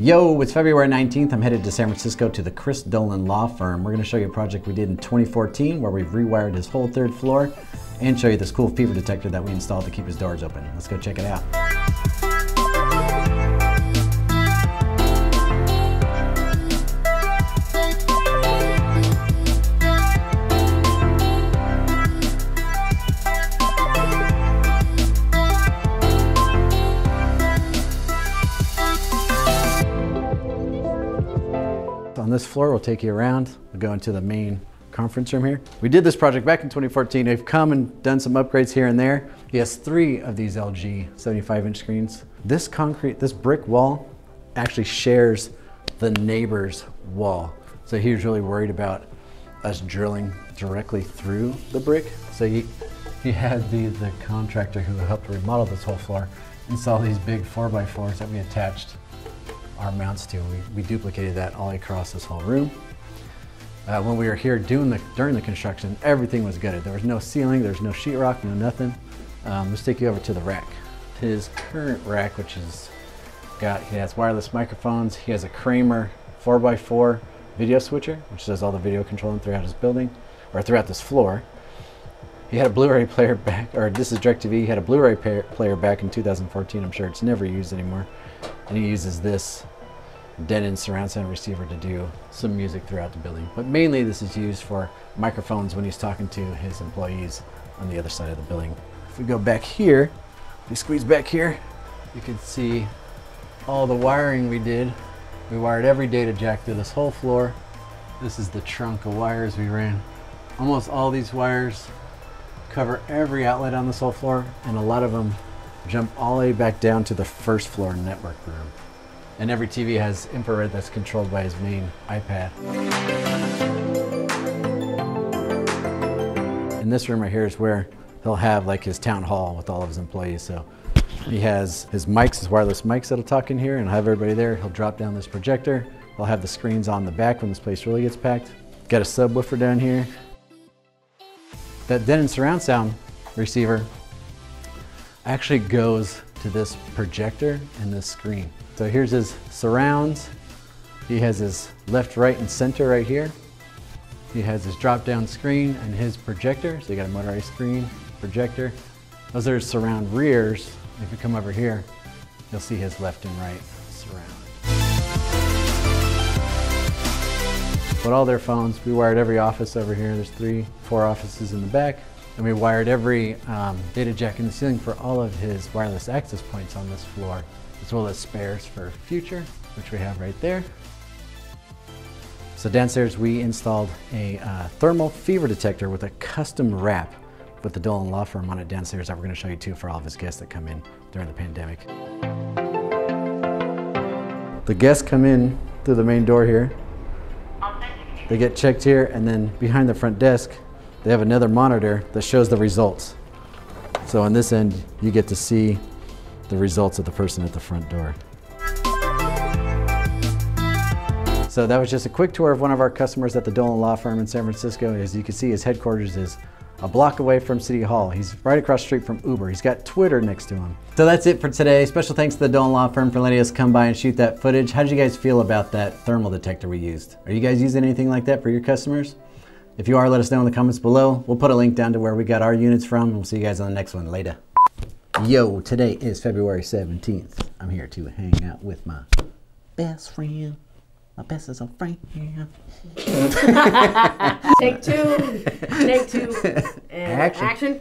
Yo, it's February 19th. I'm headed to San Francisco to the Dolan law firm. We're going to show you a project we did in 2014 where we've rewired his whole third floor and show you this cool fever detector that we installed to keep his doors open. Let's go check it out. On this floor, we'll take you around. We'll go into the main conference room here. We did this project back in 2014. We've come and done some upgrades here and there. He has 3 of these LG 75-inch screens. This brick wall actually shares the neighbor's wall. So he was really worried about us drilling directly through the brick. So he had the contractor who helped remodel this whole floor install these big 4x4s that we attached our mounts to. We duplicated that all across this whole room. When we were here during the construction, everything was gutted. There was no ceiling, there's no sheetrock, no nothing. Let's take you over to the rack. His current rack, which he has wireless microphones. He has a Kramer 4x4 video switcher, which does all the video controlling throughout his building, or throughout this floor. He had a Blu-ray player back, or this is DirecTV. He had a Blu-ray player back in 2014. I'm sure it's never used anymore. And he uses this Dolan surround sound receiver to do some music throughout the building. But mainly this is used for microphones when he's talking to his employees on the other side of the building. If we go back here, if we squeeze back here, you can see all the wiring we did. We wired every data jack through this whole floor. This is the trunk of wires we ran. Almost all these wires cover every outlet on this whole floor, and a lot of them jump all the way back down to the first floor network room. And every TV has infrared that's controlled by his main iPad. And this room right here is where he'll have like his town hall with all of his employees. So he has his mics, his wireless mics that'll talk in here, and have everybody there. He'll drop down this projector. He'll have the screens on the back when this place really gets packed. Got a subwoofer down here. That Dolan surround sound receiver actually goes to this projector and this screen. So here's his surrounds. He has his left, right, and center right here. He has his drop-down screen and his projector. So you got a motorized screen, projector. Those are his surround rears. If you come over here, you'll see his left and right surround. But all their phones, we wired every office over here. There's 4 offices in the back. And we wired every data jack in the ceiling for all of his wireless access points on this floor, as well as spares for future, which we have right there. So downstairs we installed a thermal fever detector with a custom wrap with the Dolan law firm on it downstairs that we're going to show you too for all of his guests that come in during the pandemic. The guests come in through the main door here. They get checked here, and then behind the front desk they have another monitor that shows the results. So on this end, you get to see the results of the person at the front door. So that was just a quick tour of one of our customers at the Dolan law firm in San Francisco. As you can see, his headquarters is a block away from City Hall. He's right across the street from Uber. He's got Twitter next to him. So that's it for today. Special thanks to the Dolan law firm for letting us come by and shoot that footage. How did you guys feel about that thermal detector we used? Are you guys using anything like that for your customers? If you are, let us know in the comments below. We'll put a link down to where we got our units from, and we'll see you guys on the next one later. Yo, today is February 17th. I'm here to hang out with my best friend. My best is a friend. Take two. And action.